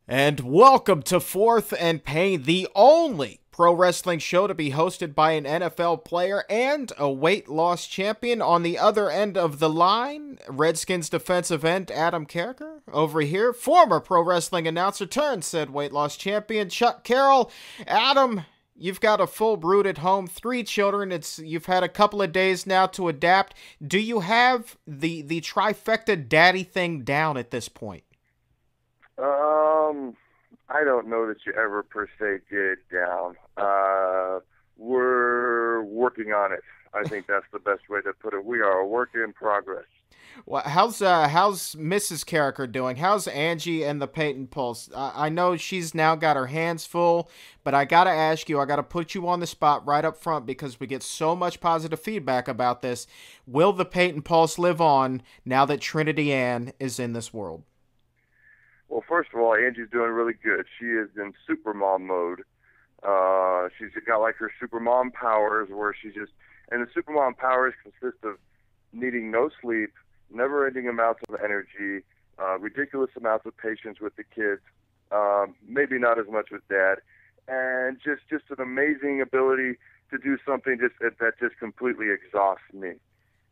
And welcome to Fourth and Pain, the only pro wrestling show to be hosted by an NFL player and a weight loss champion. On the other end of the line, Redskins defensive end Adam Carriker. Over here, former pro wrestling announcer turned said weight loss champion Chuck Carroll. Adam, you've got a full brood at home, 3 children. You've had a couple of days now to adapt. Do you have the trifecta daddy thing down at this point? I don't know that you ever per se get it down. We're working on it. I think that's the best way to put it. We are a work in progress. Well, how's Mrs. Carriker doing? How's Angie and the Peyton Pulse? I know she's now got her hands full, but I gotta ask you, I gotta put you on the spot right up front because we get so much positive feedback about this. Will the Peyton Pulse live on now that Trinity Ann is in this world? Well, first of all, Angie's doing really good. She is in super mom mode. She's got like her super mom powers where and the super mom powers consist of needing no sleep, never-ending amounts of energy, ridiculous amounts of patience with the kids, maybe not as much with dad, and just an amazing ability to do something that just completely exhausts me.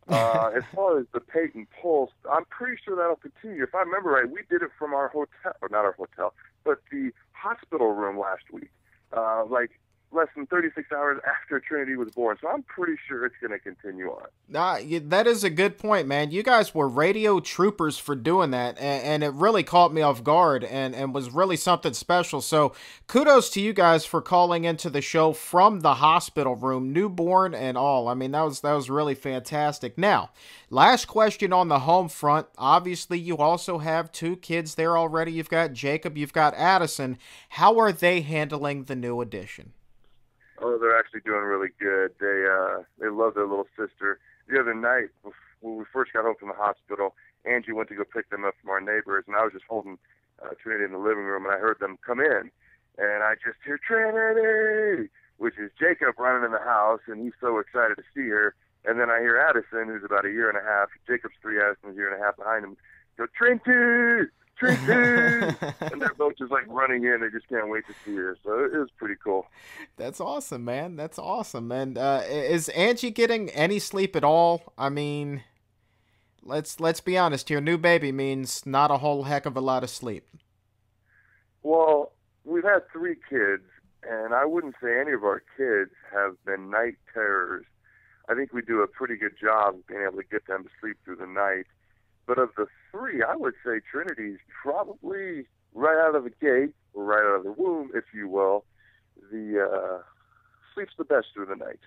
As far as the Peyton Pulse, I'm pretty sure that'll continue. If I remember right, we did it from our hotel, or not our hotel, but the hospital room last week, like less than 36 hours after Trinity was born. So I'm pretty sure it's going to continue on. That is a good point, man. You guys were radio troopers for doing that, and it really caught me off guard and was really something special. So kudos to you guys for calling into the show from the hospital room, newborn and all. I mean, that was really fantastic. Now, last question on the home front. Obviously, you also have 2 kids there already. You've got Jacob, you've got Addison. How are they handling the new addition? Oh, they're actually doing really good. They love their little sister. The other night, when we first got home from the hospital, Angie went to go pick them up from our neighbors, and I was just holding Trinity in the living room, and I heard them come in, and I just hear Trinity, which is Jacob running in the house, and he's so excited to see her. And then I hear Addison, who's about a year and a half. Jacob's 3, Addison's a year and a half behind him. Go, Trinity! Trinity! And they're both just like running in. They just can't wait to see her. So it was pretty cool. That's awesome, man. That's awesome. And is Angie getting any sleep at all? I mean, let's be honest here. New baby means not a whole heck of a lot of sleep. Well, we've had 3 kids, and I wouldn't say any of our kids have been night terrors. I think we do a pretty good job of being able to get them to sleep through the night. But of the 3, I would say Trinity's probably right out of the gate, or right out of the womb, if you will, the sleeps the best through the night.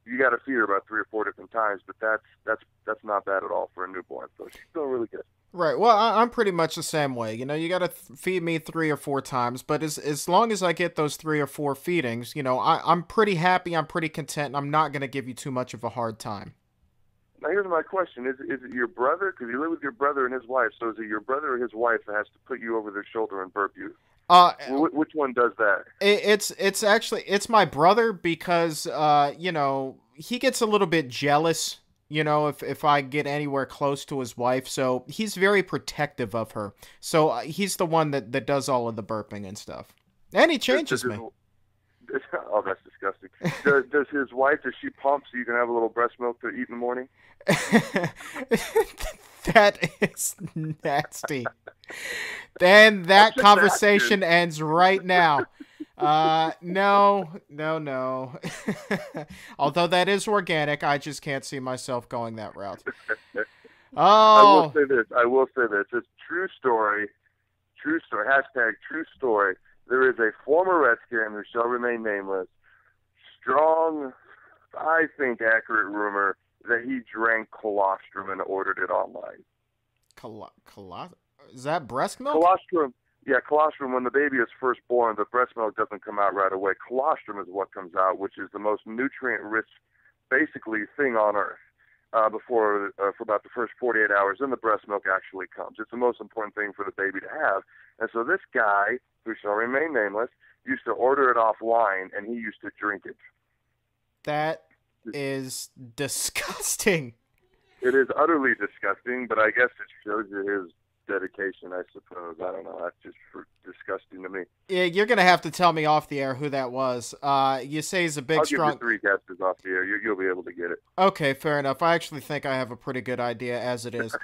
You got to feed her about 3 or 4 different times, but that's not bad at all for a newborn. So she's doing really good. Right. Well, I'm pretty much the same way. You know, you got to feed me 3 or 4 times, but as long as I get those 3 or 4 feedings, you know, I'm pretty happy. I'm pretty content. And I'm not going to give you too much of a hard time. Now, here's my question. Is it your brother? Because you live with your brother and his wife. So is it your brother or his wife that has to put you over their shoulder and burp you? Which one does that? It's actually my brother because, you know, he gets a little bit jealous, you know, if I get anywhere close to his wife. So he's very protective of her. So he's the one that does all of the burping and stuff. And he changes me. Oh, that's disgusting. Does his wife, does she pump so you can have a little breast milk to eat in the morning? That is nasty. Then that conversation ends right now. No. Although that is organic, I just can't see myself going that route. Oh. I will say this. It's true story. Hashtag true story. There is a former Redskin who shall remain nameless. Strong, I think accurate rumor that he drank colostrum and ordered it online. Is that breast milk? Colostrum. Yeah, colostrum. When the baby is first born, the breast milk doesn't come out right away. Colostrum is what comes out, which is the most nutrient-rich, basically, thing on earth. For about the first 48 hours, then the breast milk actually comes. It's the most important thing for the baby to have. And so this guy, who shall remain nameless, used to order it offline, and he used to drink it. That is disgusting. It is utterly disgusting, but I guess it shows you his dedication, I suppose. I don't know. That's just disgusting to me. Yeah, you're going to have to tell me off the air who that was. You say he's a big, I'll strong... give you 3 guesses off the air. You'll be able to get it. Okay, fair enough. I actually think I have a pretty good idea as it is.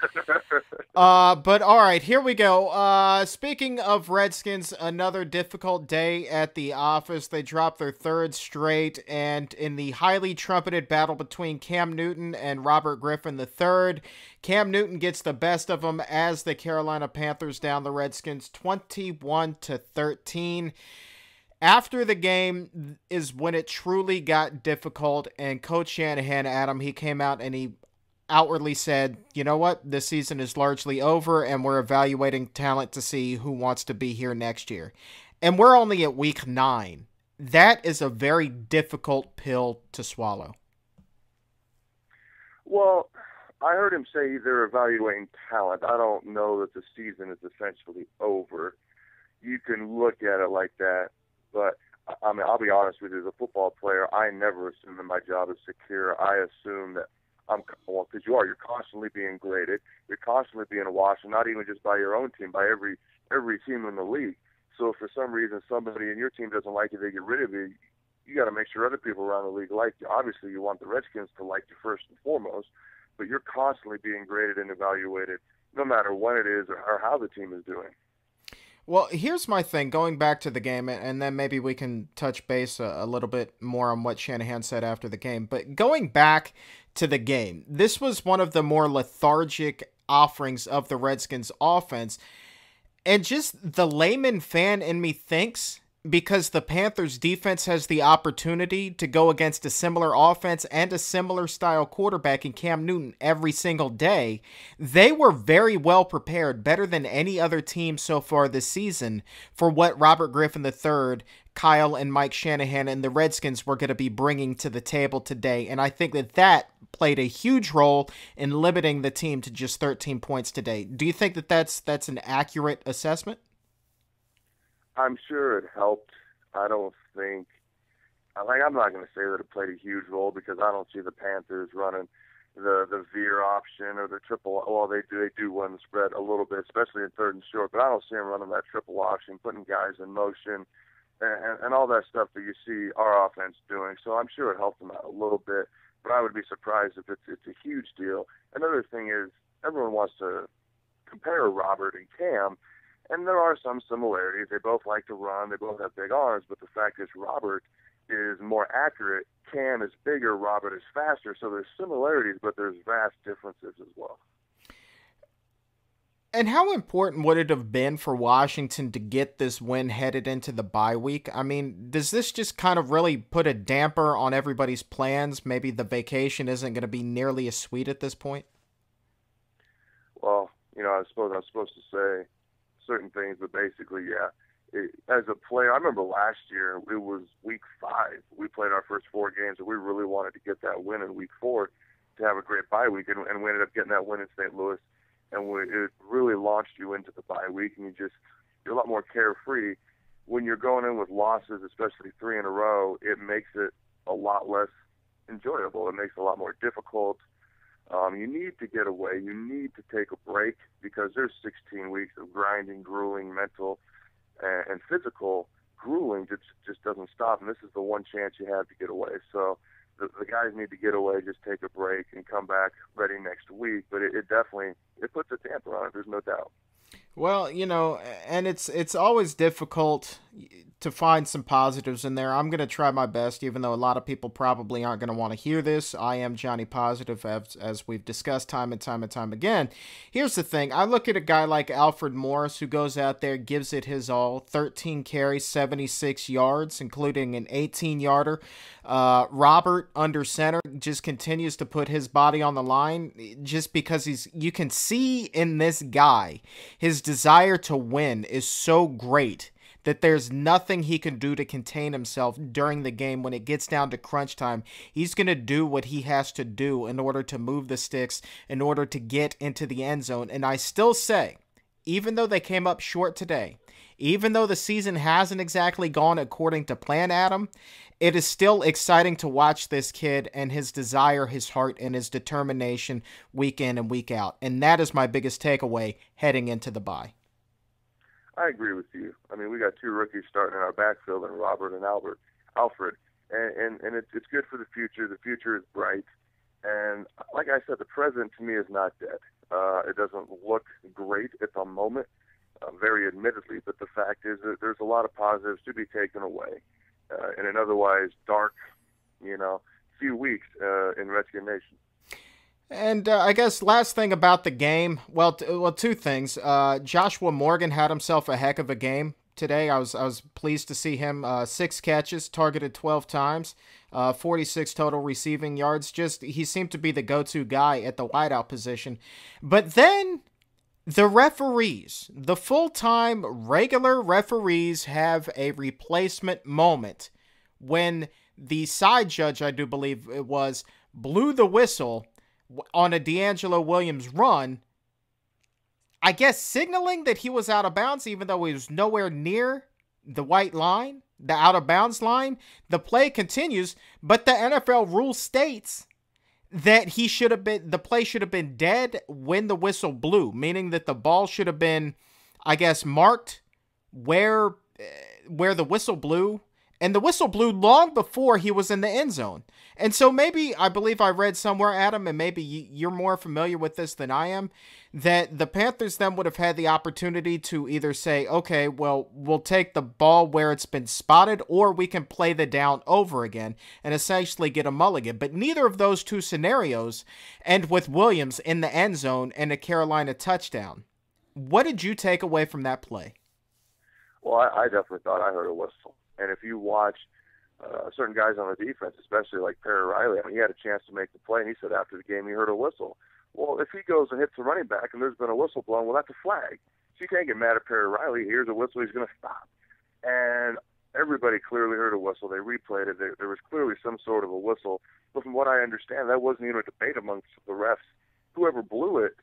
But all right, here we go. Speaking of Redskins, another difficult day at the office. They dropped their 3rd straight, and in the highly trumpeted battle between Cam Newton and Robert Griffin III, Cam Newton gets the best of them as the Carolina Panthers down the Redskins 21-13. After the game is when it truly got difficult, and Coach Shanahan, Adam, he came out and he outwardly said, you know what, this season is largely over and we're evaluating talent to see who wants to be here next year. And we're only at week 9. That is a very difficult pill to swallow. Well, I heard him say they're evaluating talent. I don't know that the season is essentially over. You can look at it like that, but I mean, I'll be honest with you, as a football player, I never assume that my job is secure. I assume that because you're constantly being graded, you're constantly being watched, and not even just by your own team, by every team in the league. So if for some reason somebody in your team doesn't like you, they get rid of you, you got to make sure other people around the league like you. Obviously, you want the Redskins to like you first and foremost, but you're constantly being graded and evaluated, no matter when it is or how the team is doing. Well, here's my thing, going back to the game, and then maybe we can touch base a little bit more on what Shanahan said after the game. But going back to the game, this was one of the more lethargic offerings of the Redskins offense. And just the layman fan in me thinks, because the Panthers defense has the opportunity to go against a similar offense and a similar style quarterback in Cam Newton every single day, they were very well prepared, better than any other team so far this season, for what Robert Griffin III, Kyle and Mike Shanahan and the Redskins were going to be bringing to the table today. And I think that played a huge role in limiting the team to just 13 points today. Do you think that that's an accurate assessment? I'm sure it helped. I'm not going to say that it played a huge role because I don't see the Panthers running the veer option or the triple. Well, they do run the spread a little bit, especially in 3rd and short, but I don't see them running that triple option, putting guys in motion and all that stuff that you see our offense doing. So I'm sure it helped them out a little bit, but I would be surprised if it's a huge deal. Another thing is everyone wants to compare Robert and Cam, and there are some similarities. They both like to run. They both have big arms. But the fact is Robert is more accurate. Cam is bigger. Robert is faster. So there's similarities, but there's vast differences as well. And how important would it have been for Washington to get this win headed into the bye week? I mean, does this just kind of really put a damper on everybody's plans? Maybe the vacation isn't going to be nearly as sweet at this point? Well, I suppose I'm supposed to say certain things, but basically, yeah. As a player, I remember last year, it was week 5. We played our first 4 games, and we really wanted to get that win in week 4 to have a great bye week, and we ended up getting that win in St. Louis, and it really launched you into the bye week, and you're a lot more carefree. When you're going in with losses, especially 3 in a row, it makes it a lot less enjoyable. It makes it a lot more difficult. You need to get away. You need to take a break because there's 16 weeks of grinding, grueling, mental, and physical grueling that just doesn't stop. And this is the one chance you have to get away. So the guys need to get away, just take a break, and come back ready next week. But it definitely puts a damper on it. There's no doubt. Well, and it's always difficult to find some positives in there. I'm going to try my best, even though a lot of people probably aren't going to want to hear this. I am Johnny Positive, as we've discussed time and time and time again. Here's the thing. I look at a guy like Alfred Morris, who goes out there, gives it his all, 13 carries, 76 yards, including an 18-yarder. Robert, under center, just continues to put his body on the line just because you can see in this guy, his desire to win is so great that there's nothing he can do to contain himself during the game. When it gets down to crunch time, he's going to do what he has to do in order to move the sticks, in order to get into the end zone. And I still say, even though they came up short today, even though the season hasn't exactly gone according to plan, Adam, it is still exciting to watch this kid and his desire, his heart, and his determination week in and week out. And that is my biggest takeaway heading into the bye. I agree with you. I mean, we got two rookies starting in our backfield, and Robert and Alfred, and it's good for the future. The future is bright, and like I said, the present to me is not dead. It doesn't look great at the moment, very admittedly, but the fact is that there's a lot of positives to be taken away in an otherwise dark, few weeks in Redskin Nation. And I guess last thing about the game, well, two things. Joshua Morgan had himself a heck of a game today. I was pleased to see him. 6 catches, targeted 12 times, 46 total receiving yards. Just he seemed to be the go-to guy at the wideout position. But then the referees, the full-time regular referees, have a replacement moment when the side judge, I do believe it was, blew the whistle on a D'Angelo Williams run, I guess signaling that he was out of bounds, even though he was nowhere near the white line, the out of bounds line. The play continues, but the NFL rule states that the play should have been dead when the whistle blew, meaning that the ball should have been, I guess, marked where the whistle blew. And the whistle blew long before he was in the end zone. And so maybe, I believe I read somewhere, Adam, and maybe you're more familiar with this than I am, that the Panthers then would have had the opportunity to either say, okay, well, we'll take the ball where it's been spotted, or we can play the down over again and essentially get a mulligan. But neither of those two scenarios end with Williams in the end zone and a Carolina touchdown. What did you take away from that play? Well, I definitely thought I heard a whistle. And if you watch certain guys on the defense, especially like Perry Riley, I mean, he had a chance to make the play, and he said after the game he heard a whistle. Well, if he goes and hits the running back and there's been a whistle blown, well, that's a flag. So you can't get mad at Perry Riley. He hears a whistle, he's going to stop. And everybody clearly heard a whistle. They replayed it. There was clearly some sort of a whistle. But from what I understand, that wasn't even a debate amongst the refs. Whoever blew it,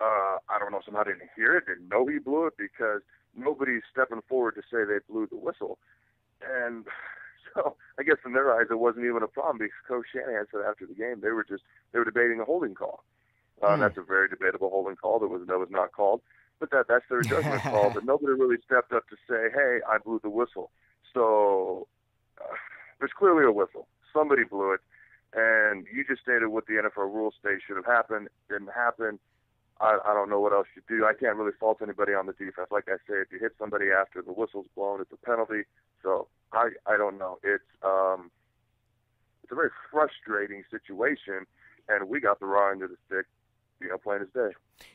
I don't know, somehow didn't hear it, didn't know he blew it, because nobody's stepping forward to say they blew the whistle. And so I guess in their eyes it wasn't even a problem, because Coach Shanahan said after the game they were debating a holding call. That's a very debatable holding call that was not called, but that's their judgment call. But nobody really stepped up to say, "Hey, I blew the whistle." So there's clearly a whistle. Somebody blew it, and you just stated what the NFL rules state should have happened. Didn't happen. I don't know what else you do. I can't really fault anybody on the defense. Like I say, if you hit somebody after the whistle's blown, it's a penalty. So I don't know. It's a very frustrating situation, and we got the raw end of the stick, plain as day.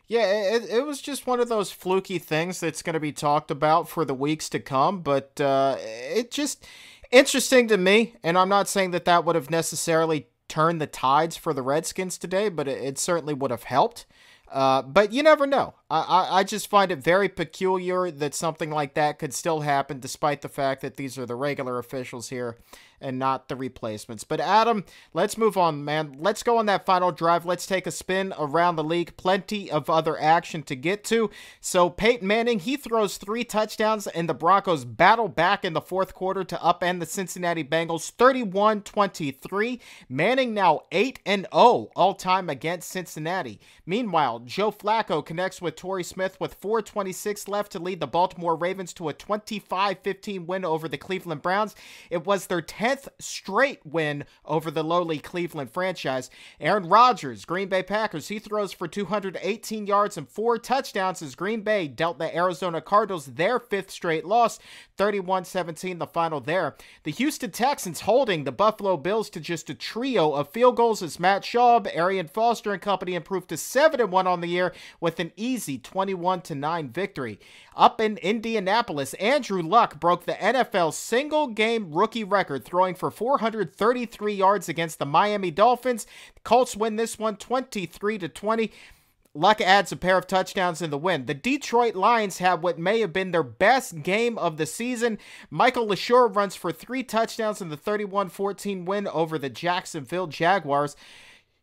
Yeah, it was just one of those fluky things that's going to be talked about for the weeks to come, but it just interesting to me, and I'm not saying that would have necessarily turned the tides for the Redskins today, but it certainly would have helped. But you never know. I just find it very peculiar that something like that could still happen, despite the fact that these are the regular officials here and not the replacements. But Adam, let's move on, man. Let's go on that final drive. Let's take a spin around the league. Plenty of other action to get to. So Peyton Manning, he throws 3 touchdowns, and the Broncos battle back in the fourth quarter to upend the Cincinnati Bengals 31-23. Manning now 8-0 all-time against Cincinnati. Meanwhile, Joe Flacco connects with Torrey Smith with 4:26 left to lead the Baltimore Ravens to a 25-15 win over the Cleveland Browns. It was their 10th straight win over the lowly Cleveland franchise. Aaron Rodgers, Green Bay Packers, he throws for 218 yards and 4 touchdowns as Green Bay dealt the Arizona Cardinals their 5th straight loss, 31-17 the final there. The Houston Texans holding the Buffalo Bills to just a trio of field goals as Matt Schaub, Arian Foster and company improved to 7-1 on the year with an easy 21-9 victory. Up in Indianapolis, Andrew Luck broke the NFL single-game rookie record, throwing for 433 yards against the Miami Dolphins. The Colts win this one 23-20. Luck adds a pair of touchdowns in the win. The Detroit Lions have what may have been their best game of the season. Michael LaSure runs for 3 touchdowns in the 31-14 win over the Jacksonville Jaguars.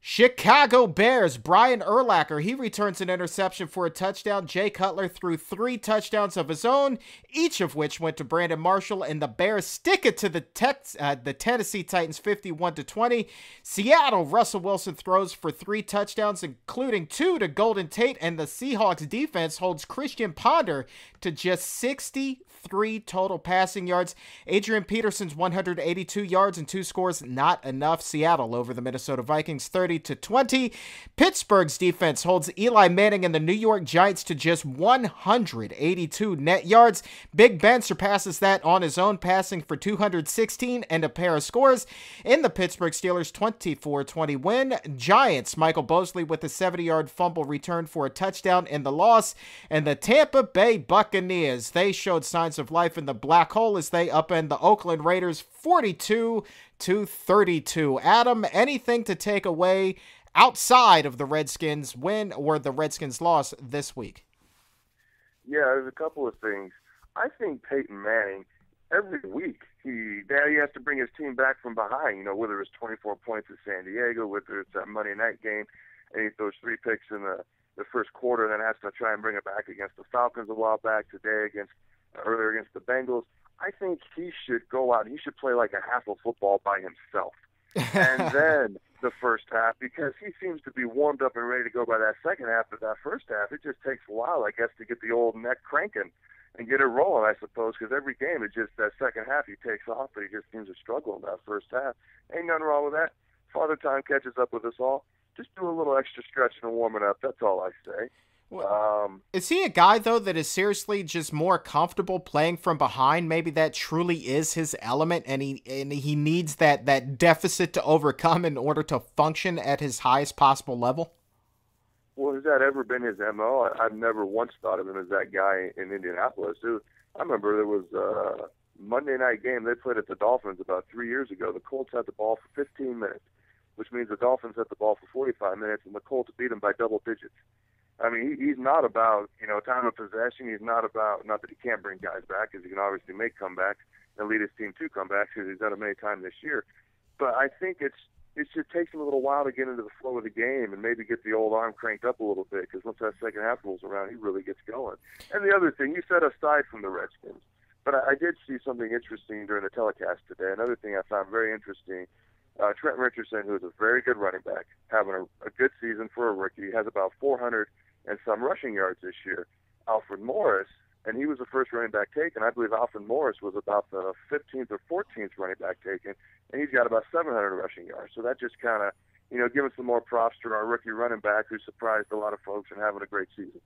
Chicago Bears, Brian Urlacher, he returns an interception for a touchdown. Jay Cutler threw 3 touchdowns of his own, each of which went to Brandon Marshall, and the Bears stick it to the Tennessee Titans 51-20. Seattle, Russell Wilson throws for 3 touchdowns, including 2 to Golden Tate, and the Seahawks defense holds Christian Ponder to just 63 total passing yards. Adrian Peterson's 182 yards and 2 scores, not enough. Seattle over the Minnesota Vikings 30-20. Pittsburgh's defense holds Eli Manning and the New York Giants to just 182 net yards. Big Ben surpasses that on his own, passing for 216 and a pair of scores. In the Pittsburgh Steelers 24-20 win, Giants, Michael Bosley with a 70-yard fumble return for a touchdown in the loss. And the Tampa Bay Buccaneers, they showed signs of life in the black hole as they upend the Oakland Raiders 42-32. Adam, anything to take away outside of the Redskins win or the Redskins loss this week? Yeah, there's a couple of things. I think Peyton Manning, every week, he has to bring his team back from behind, whether it's 24 points at San Diego, whether it's that Monday night game, and he throws 3 picks in the first quarter, and then has to try and bring it back against the Falcons a while back, today earlier against the Bengals. I think he should go out and he should play like a half of football by himself. And then the first half, because he seems to be warmed up and ready to go by that second half, but that first half, it just takes a while, I guess, to get the old neck cranking and get it rolling, I suppose, because every game, it's just that second half he takes off, but he just seems to struggle in that first half. Ain't nothing wrong with that. Father Time catches up with us all. Just do a little extra stretching and warming up. That's all I say. Is he a guy, though, that is seriously just more comfortable playing from behind? Maybe that truly is his element, and he needs that deficit to overcome in order to function at his highest possible level? Well, has that ever been his MO? I've never once thought of him as that guy in Indianapolis. I remember there was a Monday night game they played at the Dolphins about 3 years ago. The Colts had the ball for 15 minutes, which means the Dolphins had the ball for 45 minutes, and the Colts beat them by double digits. I mean, he's not about, time of possession. He's not about, not that he can't bring guys back, because he can obviously make comebacks and lead his team to comebacks, because he's done it many times this year. But I think it should take him a little while to get into the flow of the game and maybe get the old arm cranked up a little bit, because once that second half rolls around, he really gets going. And the other thing, you said aside from the Redskins, but I did see something interesting during the telecast today. Another thing I found very interesting, Trent Richardson, who is a very good running back, having a good season for a rookie. He has about 400 and some rushing yards this year. Alfred Morris, and he was the first running back taken. I believe Alfred Morris was about the 15th or 14th running back taken, and he's got about 700 rushing yards. So that just kind of, giving some more props to our rookie running back who surprised a lot of folks and having a great season.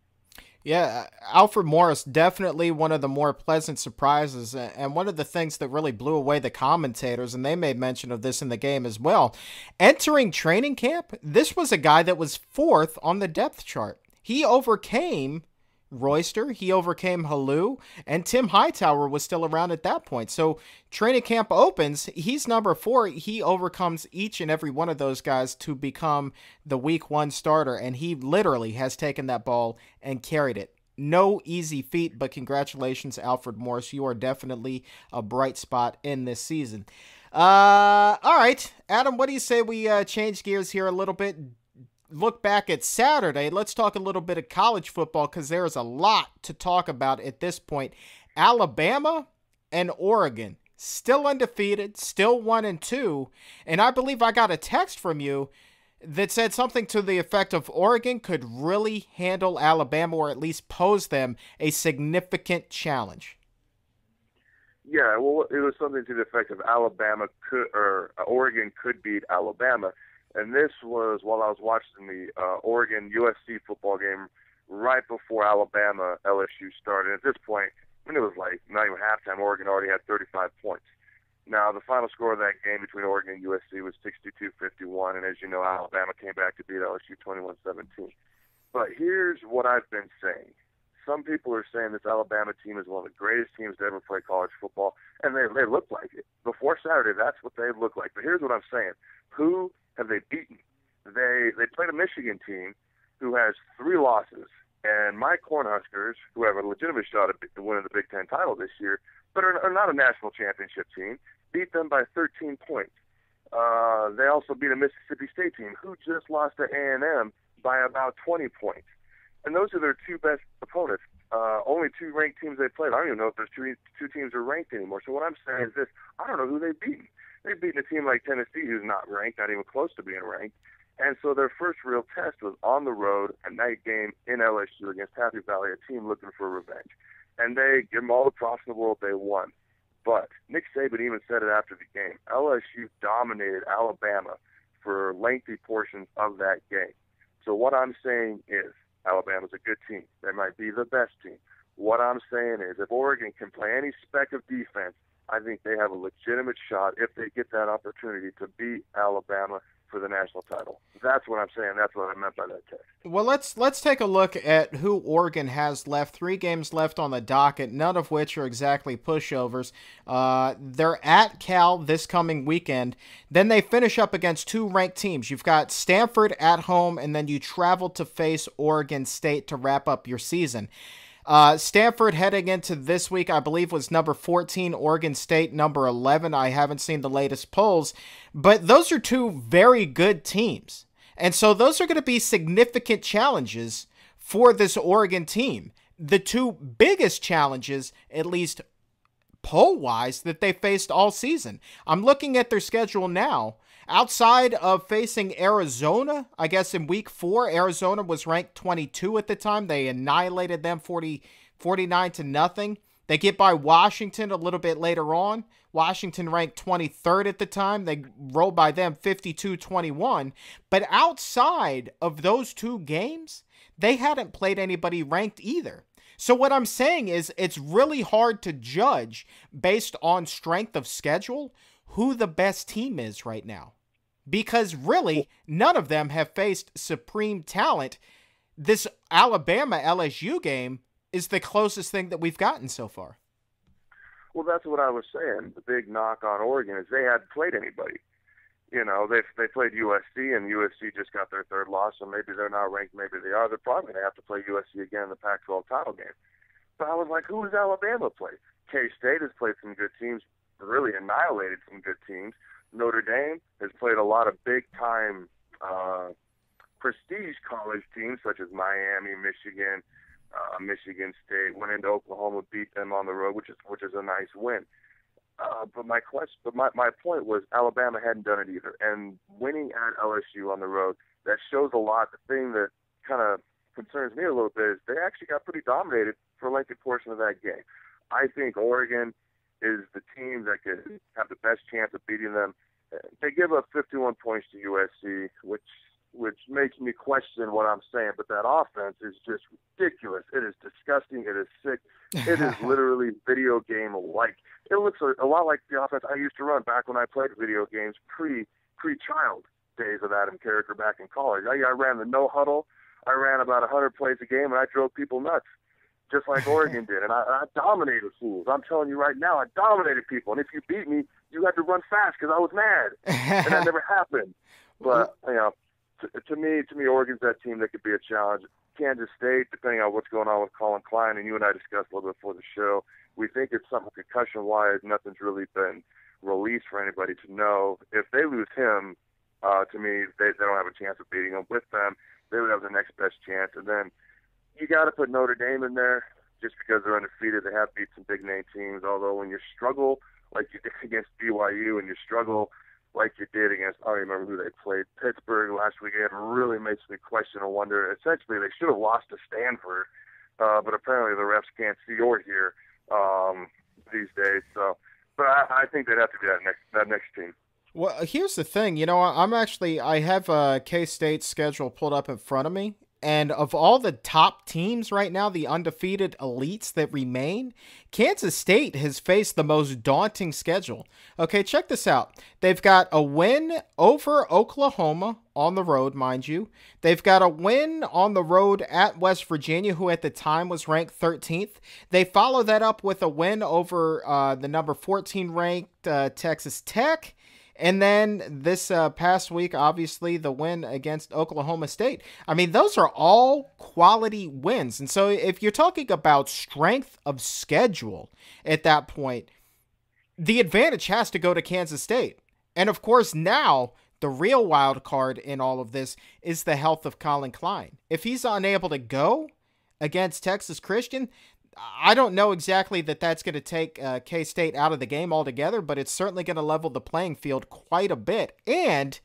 Yeah, Alfred Morris, definitely one of the more pleasant surprises, and one of the things that really blew away the commentators, and they made mention of this in the game as well. Entering training camp, this was a guy that was 4th on the depth chart. He overcame Royster, he overcame Halou, and Tim Hightower was still around at that point. So training camp opens, he's number 4. He overcomes each and every one of those guys to become the week 1 starter, and he literally has taken that ball and carried it. No easy feat, but congratulations, Alfred Morris. You are definitely a bright spot in this season. All right, Adam, what do you say we change gears here a little bit? Look back at Saturday. Let's talk a little bit of college football, because there's a lot to talk about at this point. Alabama and Oregon still undefeated, still 1-2, and I believe I got a text from you that said something to the effect of Oregon could really handle Alabama, or at least pose them a significant challenge. Yeah, well, it was something to the effect of Oregon could beat Alabama. And this was while I was watching the Oregon-USC football game right before Alabama-LSU started. At this point, it was like not even halftime, Oregon already had 35 points. Now, the final score of that game between Oregon and USC was 62-51, and as you know, Alabama came back to beat LSU 21-17. But here's what I've been saying. Some people are saying this Alabama team is one of the greatest teams to ever play college football, and they look like it. Before Saturday, that's what they look like. But here's what I'm saying. Who have they beaten? They played a Michigan team who has 3 losses, and my Cornhuskers, who have a legitimate shot at winning the Big Ten title this year, but are not a national championship team, beat them by 13 points. They also beat a Mississippi State team who just lost to A&M by about 20 points. And those are their two best opponents. Only two ranked teams they played. I don't even know if those two teams are ranked anymore. So what I'm saying is this: I don't know who they've beaten. They've beaten a team like Tennessee, who's not ranked, not even close to being ranked. And so their first real test was on the road, a night game in LSU against Happy Valley, a team looking for revenge. And they give them all the props in the world. They won. But Nick Saban even said it after the game. LSU dominated Alabama for lengthy portions of that game. So what I'm saying is Alabama's a good team. They might be the best team. What I'm saying is if Oregon can play any speck of defense, I think they have a legitimate shot if they get that opportunity to beat Alabama for the national title. That's what I'm saying. That's what I meant by that text. Well, let's take a look at who Oregon has left. 3 games left on the docket, none of which are exactly pushovers. They're at Cal this coming weekend. Then they finish up against 2 ranked teams. You've got Stanford at home, and then you travel to face Oregon State to wrap up your season. Stanford heading into this week, I believe, was number 14, Oregon State number 11. I haven't seen the latest polls, but those are 2 very good teams. And so those are going to be significant challenges for this Oregon team. The 2 biggest challenges, at least poll-wise, that they faced all season. I'm looking at their schedule now. Outside of facing Arizona, I guess in week 4, Arizona was ranked 22 at the time. They annihilated them 49-0. They get by Washington a little bit later on. Washington ranked 23rd at the time. They roll by them 52-21. But outside of those 2 games, they hadn't played anybody ranked either. So what I'm saying is it's really hard to judge based on strength of schedule who the best team is right now. Because really, none of them have faced supreme talent. This Alabama-LSU game is the closest thing that we've gotten so far. Well, that's what I was saying. The big knock on Oregon is they hadn't played anybody. You know, they played USC, and USC just got their 3rd loss, so maybe they're not ranked, maybe they are. They're probably going to have to play USC again in the Pac-12 title game. But I was like, who has Alabama played? K-State has played some good teams, really annihilated some good teams. Notre Dame has played a lot of big-time prestige college teams such as Miami, Michigan, Michigan State. Went into Oklahoma, beat them on the road, which is a nice win. But my point was Alabama hadn't done it either, and winning at LSU on the road, that shows a lot. The thing that kind of concerns me a little bit is they actually got pretty dominated for a lengthy portion of that game. I think Oregon is the team that could have the best chance of beating them. They give up 51 points to USC, which makes me question what I'm saying, but that offense is just ridiculous. It is disgusting. It is sick. It is literally video game-like. It looks a lot like the offense I used to run back when I played video games pre-child days of Adam Carriker back in college. I ran the no-huddle. I ran about 100 plays a game, and I drove people nuts, just like Oregon did. And I dominated fools. I'm telling you right now, I dominated people. And if you beat me, you had to run fast because I was mad. And that never happened. But, you know, to me, Oregon's that team that could be a challenge. Kansas State, depending on what's going on with Collin Klein, and you and I discussed a little bit before the show, we think it's something concussion-wise. Nothing's really been released for anybody to know. If they lose him, to me, they don't have a chance of beating them. With them, they would have the next best chance. And then you got to put Notre Dame in there just because they're undefeated. They have beat some big-name teams, although when you struggle like you did against BYU and you struggle like you did against, I don't remember who they played, Pittsburgh last weekend, really makes me question and wonder. Essentially, they should have lost to Stanford, but apparently the refs can't see or hear these days. So, but I think they'd have to be that next team. Well, here's the thing. You know, I have K-State's schedule pulled up in front of me. And of all the top teams right now, the undefeated elites that remain, Kansas State has faced the most daunting schedule. Okay, check this out. They've got a win over Oklahoma on the road, mind you. They've got a win on the road at West Virginia, who at the time was ranked 13th. They follow that up with a win over the number 14 ranked Texas Tech. And then this past week, obviously, the win against Oklahoma State. I mean, those are all quality wins. And so if you're talking about strength of schedule at that point, the advantage has to go to Kansas State. And of course, now the real wild card in all of this is the health of Collin Klein. If he's unable to go against Texas Christian, I don't know exactly that's going to take K-State out of the game altogether, but it's certainly going to level the playing field quite a bit. And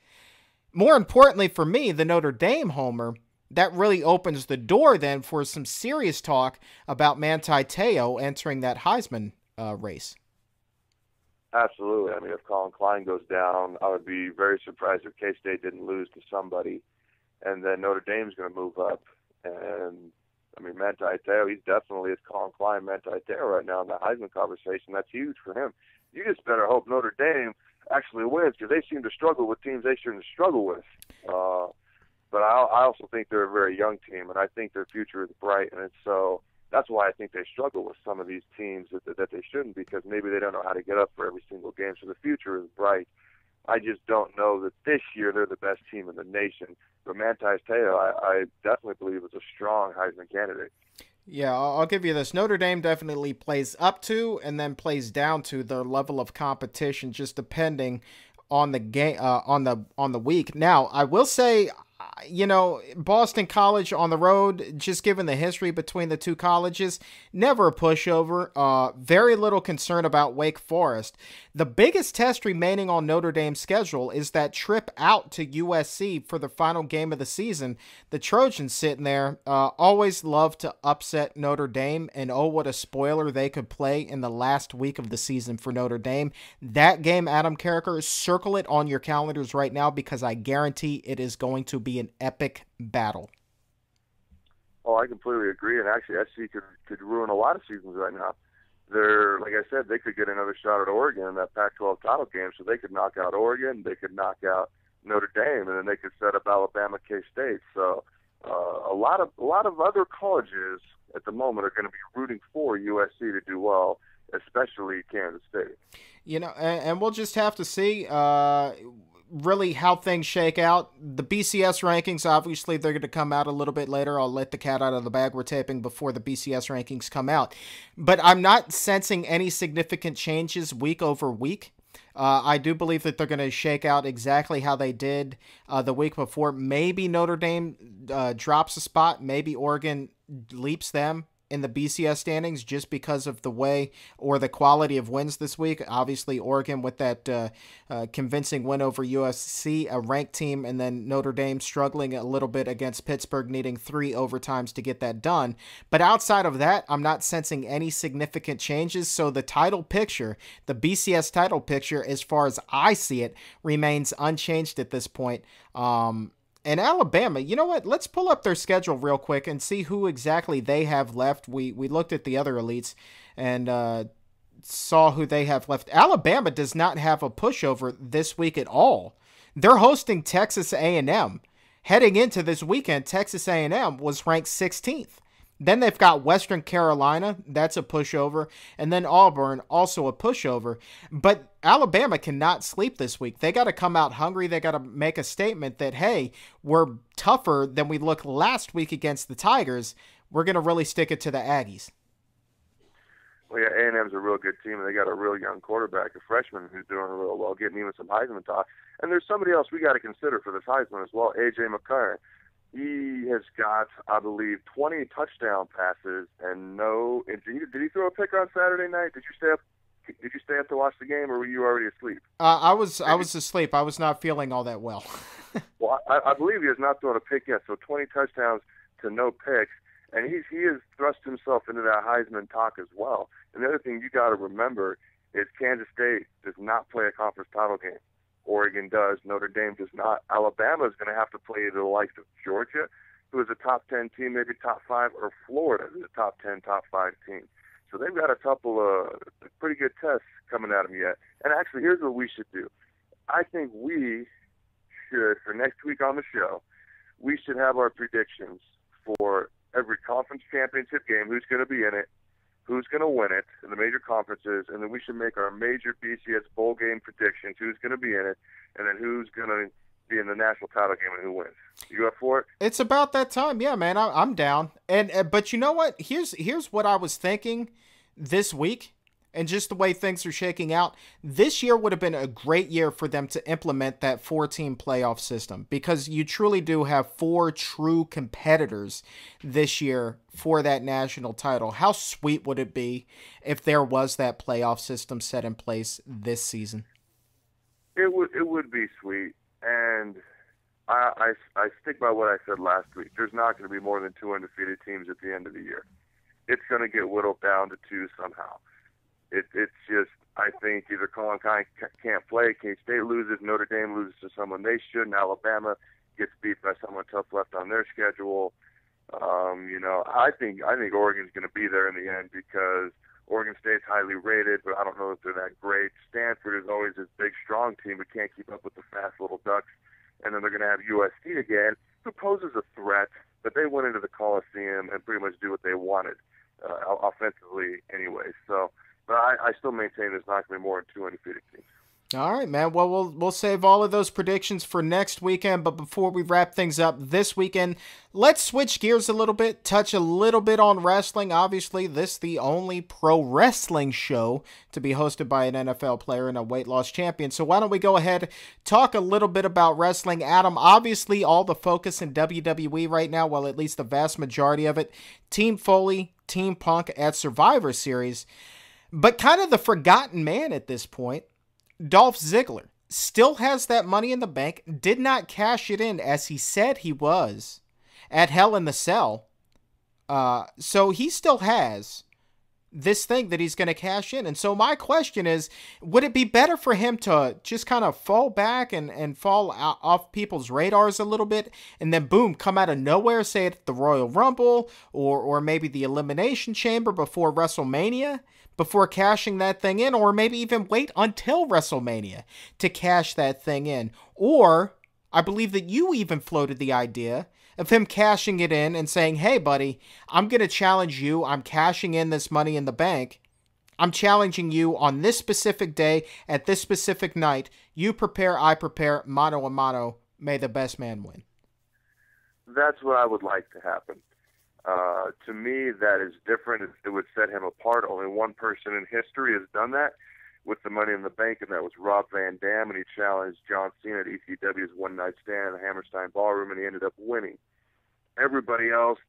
more importantly for me, the Notre Dame homer, that really opens the door then for some serious talk about Manti Te'o entering that Heisman race. Absolutely. I mean, if Collin Klein goes down, I would be very surprised if K-State didn't lose to somebody. And then Notre Dame's going to move up. And, I mean, Manti Te'o, he's definitely, as Collin Klein, Manti Te'o right now in the Heisman conversation. That's huge for him. You just better hope Notre Dame actually wins, because they seem to struggle with teams they shouldn't struggle with. But I also think they're a very young team, and I think their future is bright. And so that's why I think they struggle with some of these teams that they shouldn't, because maybe they don't know how to get up for every single game. So the future is bright. I just don't know that this year they're the best team in the nation. But Manti Te'o, I definitely believe is a strong Heisman candidate. Yeah, I'll give you this. Notre Dame definitely plays up to and then plays down to their level of competition, just depending on the game, on the week. Now, I will say, Boston College on the road, just given the history between the two colleges, never a pushover. Very little concern about Wake Forest. The biggest test remaining on Notre Dame's schedule is that trip out to USC for the final game of the season. The Trojans sitting there always love to upset Notre Dame, and oh, what a spoiler they could play in the last week of the season for Notre Dame. That game, Adam Carriker, circle it on your calendars right now, because I guarantee it is going to be an epic battle. Oh, I completely agree, and actually SC could ruin a lot of seasons right now. They're, like I said, they could get another shot at Oregon in that Pac-12 title game, so they could knock out Oregon, they could knock out Notre Dame, and then they could set up Alabama, K-State. So a lot of other colleges at the moment are going to be rooting for USC to do well, especially Kansas State. And we'll just have to see really how things shake out. The BCS rankings, obviously, they're going to come out a little bit later. I'll let the cat out of the bag. We're taping before the BCS rankings come out. But I'm not sensing any significant changes week over week. I do believe that they're going to shake out exactly how they did the week before. Maybe Notre Dame drops a spot. Maybe Oregon leaps them in the BCS standings just because of the way or the quality of wins this week. Obviously, Oregon with that convincing win over USC, a ranked team, and then Notre Dame struggling a little bit against Pittsburgh, needing 3 overtimes to get that done. But outside of that, I'm not sensing any significant changes. So the title picture, the BCS title picture, as far as I see it, remains unchanged at this point. And Alabama, you know what? Let's pull up their schedule real quick and see who exactly they have left. We looked at the other elites and saw who they have left. Alabama does not have a pushover this week at all. They're hosting Texas A&M. Heading into this weekend, Texas A&M was ranked 16th. Then they've got Western Carolina, that's a pushover, and then Auburn, also a pushover. But Alabama cannot sleep this week. They got to come out hungry. They got to make a statement that, hey, we're tougher than we looked last week against the Tigers. We're going to really stick it to the Aggies. Well, yeah, A&M's a real good team, and they got a real young quarterback, a freshman who's doing real well, getting even some Heisman talk. And there's somebody else we got to consider for this Heisman as well, A.J. McCarron. He has got, I believe, 20 touchdown passes and no. Did he throw a pick on Saturday night? Did you stay up? Did you stay up to watch the game, or were you already asleep? I was asleep. I was not feeling all that well. Well, I believe he has not thrown a pick yet. So 20 touchdowns to no picks, and he has thrust himself into that Heisman talk as well. And the other thing you got to remember is Kansas State does not play a conference title game. Oregon does. Notre Dame does not. Alabama is going to have to play the likes of Georgia, who is a top 10 team, maybe top 5, or Florida, who's a top 10, top 5 team. So they've got a couple of pretty good tests coming at them yet. And actually, here's what we should do. I think we should, for next week on the show, we should have our predictions for every conference championship game, who's going to be in it, who's going to win it in the major conferences, and then we should make our major BCS bowl game predictions, who's going to be in it, and then who's going to be in the national title game and who wins. You up for it? It's about that time. Yeah, man, I'm down. And but you know what? Here's what I was thinking this week. and just the way things are shaking out, this year would have been a great year for them to implement that 4-team playoff system, because you truly do have 4 true competitors this year for that national title. How sweet would it be if there was that playoff system set in place this season? It would be sweet, and I stick by what I said last week. There's not going to be more than 2 undefeated teams at the end of the year. It's going to get whittled down to 2 somehow. It's just, I think either Collin Klein can't play, K-State loses, Notre Dame loses to someone they shouldn't, Alabama gets beat by someone tough left on their schedule. I think Oregon's going to be there in the end, because Oregon State's highly rated, but I don't know if they're that great. Stanford is always this big, strong team, but can't keep up with the fast little Ducks. And then they're going to have USC again, who poses a threat, but they went into the Coliseum and pretty much do what they wanted offensively anyway. So, but I still maintain there's not going to be more than 2 undefeated teams. All right, man. Well, we'll save all of those predictions for next weekend. But before we wrap things up this weekend, let's switch gears a little bit, touch a little bit on wrestling. Obviously, this is the only pro wrestling show to be hosted by an NFL player and a weight loss champion. So why don't we go ahead, talk a little bit about wrestling. Adam, obviously all the focus in WWE right now, well, at least the vast majority of it, Team Foley, Team Punk at Survivor Series. But kind of the forgotten man at this point, Dolph Ziggler, still has that Money in the Bank, did not cash it in as he said he was at Hell in the Cell. So he still has this thing that he's going to cash in. And so my question is, would it be better for him to just kind of fall back and fall off people's radars a little bit, and then boom, come out of nowhere, say at the Royal Rumble or maybe the Elimination Chamber before WrestleMania, before cashing that thing in, or maybe even wait until WrestleMania to cash that thing in? Or I believe that you even floated the idea of him cashing it in and saying, hey, buddy, I'm going to challenge you. I'm cashing in this Money in the Bank. I'm challenging you on this specific day at this specific night. You prepare, I prepare, mano a mano. May the best man win. That's what I would like to happen. To me, that is different. It would set him apart. Only one person in history has done that with the Money in the Bank, and that was Rob Van Dam, and he challenged John Cena at ECW's One Night Stand in the Hammerstein Ballroom, and he ended up winning. Everybody else,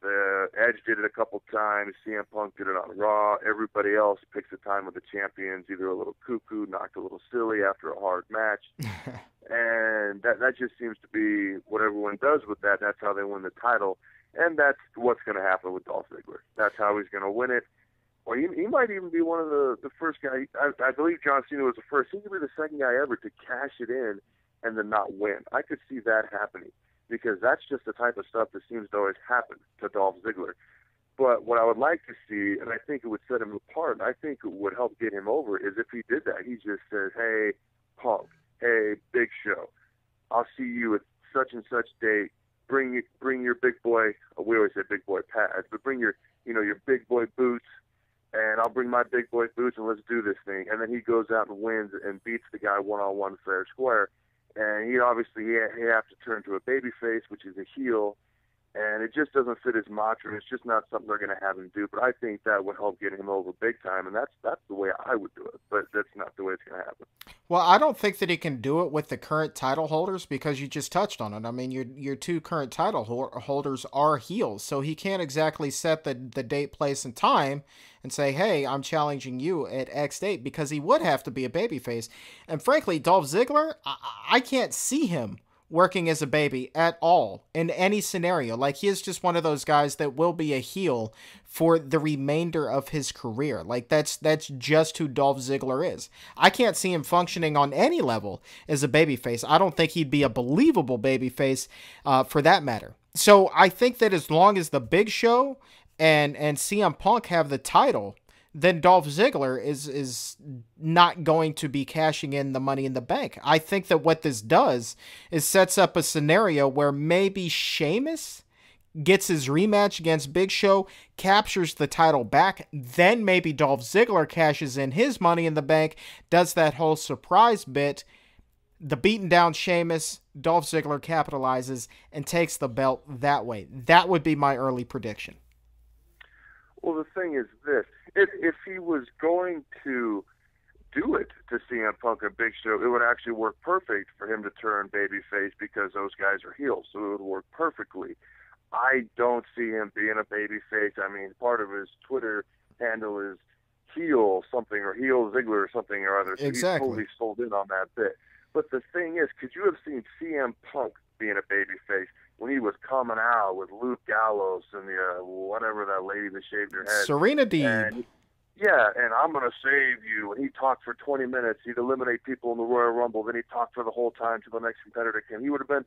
Edge did it a couple times, CM Punk did it on Raw. Everybody else picks a time with the champions, either a little cuckoo, knocked a little silly after a hard match. And that just seems to be what everyone does with that. That's how they win the title. And that's what's going to happen with Dolph Ziggler. That's how he's going to win it. Or he might even be one of the first guys. I believe John Cena was the first. He could be the second guy ever to cash it in and then not win. I could see that happening, because that's just the type of stuff that seems to always happen to Dolph Ziggler. But what I would like to see, and I think it would set him apart, and I think it would help get him over, is if he did that. He just says, hey, Punk, hey, Big Show, I'll see you at such and such date. Bring your big boy, we always say big boy pads, but bring your big boy boots, and I'll bring my big boy boots, and let's do this thing. And then he goes out and wins and beats the guy one-on-one fair square. And he obviously he have to turn to a baby face, which is a heel, and it just doesn't fit his mantra. It's just not something they're going to have him do. But I think that would help get him over big time, and that's the way I would do it. But that's not the way it's going to happen. Well, I don't think that he can do it with the current title holders, because you just touched on it. I mean, your 2 current title holders are heels, so he can't exactly set the date, place, and time and say, hey, I'm challenging you at X date, because he would have to be a babyface. And frankly, Dolph Ziggler, I can't see him working as a baby at all in any scenario. Like, he is just one of those guys that will be a heel for the remainder of his career. Like, that's just who Dolph Ziggler is. I can't see him functioning on any level as a babyface. I don't think he'd be a believable babyface for that matter. So I think that as long as the Big Show and CM Punk have the title, then Dolph Ziggler is not going to be cashing in the Money in the Bank. I think that what this does is sets up a scenario where maybe Sheamus gets his rematch against Big Show, captures the title back, then maybe Dolph Ziggler cashes in his Money in the Bank, does that whole surprise bit, the beaten down Sheamus, Dolph Ziggler capitalizes and takes the belt that way. That would be my early prediction. Well, the thing is this. if he was going to do it to CM Punk and Big Show, it would actually work perfect for him to turn babyface because those guys are heels, so it would work perfectly. I don't see him being a babyface. I mean, part of his Twitter handle is heel something or heel Ziggler or something or other. So Exactly. He's totally sold in on that bit. But the thing is, could you have seen CM Punk being a babyface when he was coming out with Luke Gallows and the whatever that lady that shaved her head? Serena Deeb. And and I'm going to save you. And he talked for 20 minutes. He'd eliminate people in the Royal Rumble. Then he talked for the whole time till the next competitor came. He would have been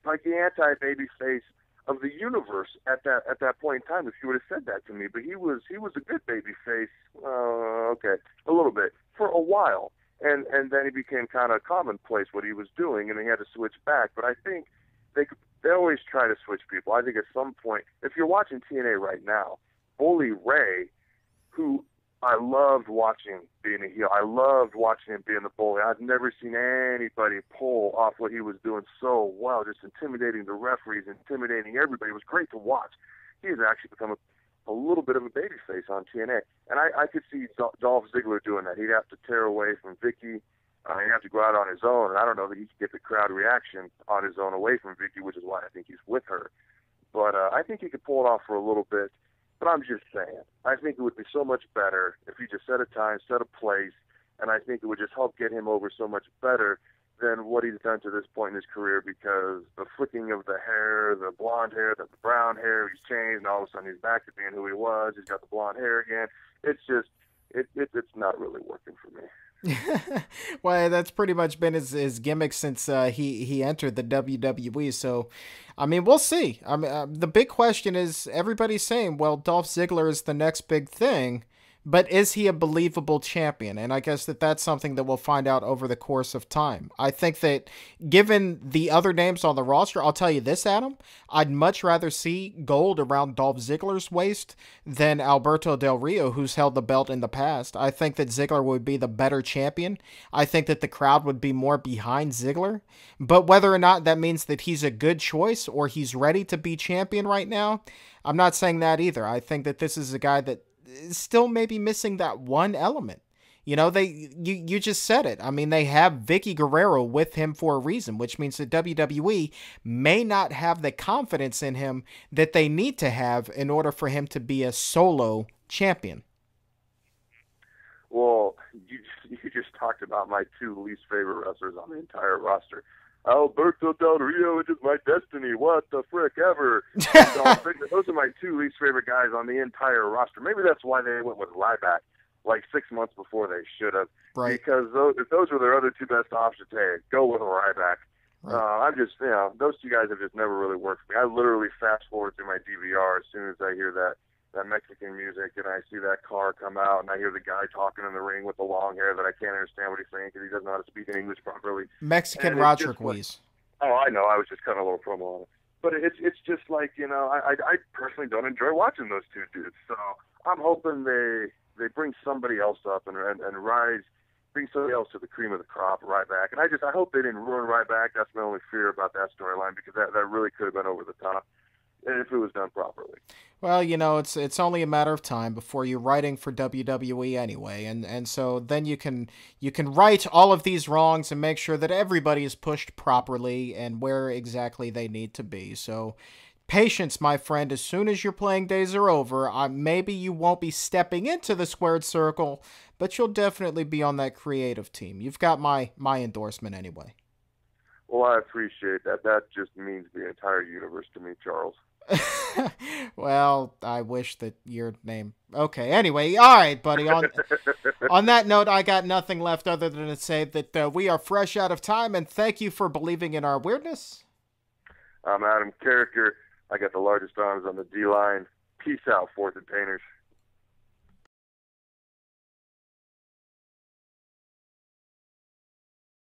like the anti-babyface of the universe at that point in time if he would have said that to me. But he was a good babyface, a little bit, for a while. And then he became kind of commonplace what he was doing, and he had to switch back. But I think they always try to switch people. I think at some point, if you're watching TNA right now, Bully Ray, who I loved watching being a heel. I loved watching him being the bully. I've never seen anybody pull off what he was doing so well, just intimidating the referees, intimidating everybody. It was great to watch. He has actually become a little bit of a babyface on TNA. And I could see Dolph Ziggler doing that. He'd have to tear away from Vicky. He'd have to go out on his own. And I don't know that he could get the crowd reaction on his own away from Vicky, which is why I think he's with her. But I think he could pull it off for a little bit. But I'm just saying, I think it would be so much better if he just set a time, set a place, and I think it would just help get him over so much better than what he's done to this point in his career, because the flicking of the hair, the blonde hair, the brown hair, he's changed, and all of a sudden he's back to being who he was. He's got the blonde hair again. It's just, it's not really working for me. Well, that's pretty much been his gimmick since he entered the WWE. So, I mean, we'll see. I mean, the big question is, everybody's saying, well, Dolph Ziggler is the next big thing, but is he a believable champion? And I guess that's something that we'll find out over the course of time. I think that given the other names on the roster, I'll tell you this, Adam, I'd much rather see gold around Dolph Ziggler's waist than Alberto Del Rio, who's held the belt in the past. I think that Ziggler would be the better champion. I think that the crowd would be more behind Ziggler. But whether or not that means that he's a good choice or he's ready to be champion right now, I'm not saying that either. I think that this is a guy that is still maybe missing that one element. You know, you just said it. I mean, they have Vicky Guerrero with him for a reason, which means that WWE may not have the confidence in him that they need to have in order for him to be a solo champion. Well, you just talked about my two least favorite wrestlers on the entire roster. Alberto Del Rio, it is my destiny. What the frick ever. Those are my two least favorite guys on the entire roster. Maybe that's why they went with Ryback like 6 months before they should have. Right. Because if those were their other two best options, hey, go with Ryback. Right. I'm just, those two guys have just never really worked for me. I literally fast forward through my DVR as soon as I hear that Mexican music and I see that car come out and I hear the guy talking in the ring with the long hair that I can't understand what he's saying because he doesn't know how to speak in English properly. Mexican Roderick Weiss. Oh, I know. I was just cutting a little promo on it. But it's just like, I personally don't enjoy watching those two dudes. So I'm hoping they bring somebody else up and bring somebody else to the cream of the crop, Ryback. And I hope they didn't ruin Ryback. That's my only fear about that storyline because that really could have been over the top if it was done properly. Well, it's only a matter of time before you're writing for WWE anyway, and so then you can right all of these wrongs and make sure that everybody is pushed properly and where exactly they need to be. So patience, my friend. As soon as your playing days are over, maybe you won't be stepping into the squared circle, but you'll definitely be on that creative team. You've got my endorsement anyway. Well, I appreciate that. That just means the entire universe to me, Charles. Well, I wish that your name... Okay, anyway, all right, buddy. On that note, I got nothing left other than to say that we are fresh out of time, and thank you for believing in our weirdness. I'm Adam Carriker. I got the largest arms on the D-line. Peace out, Fourth and Painters.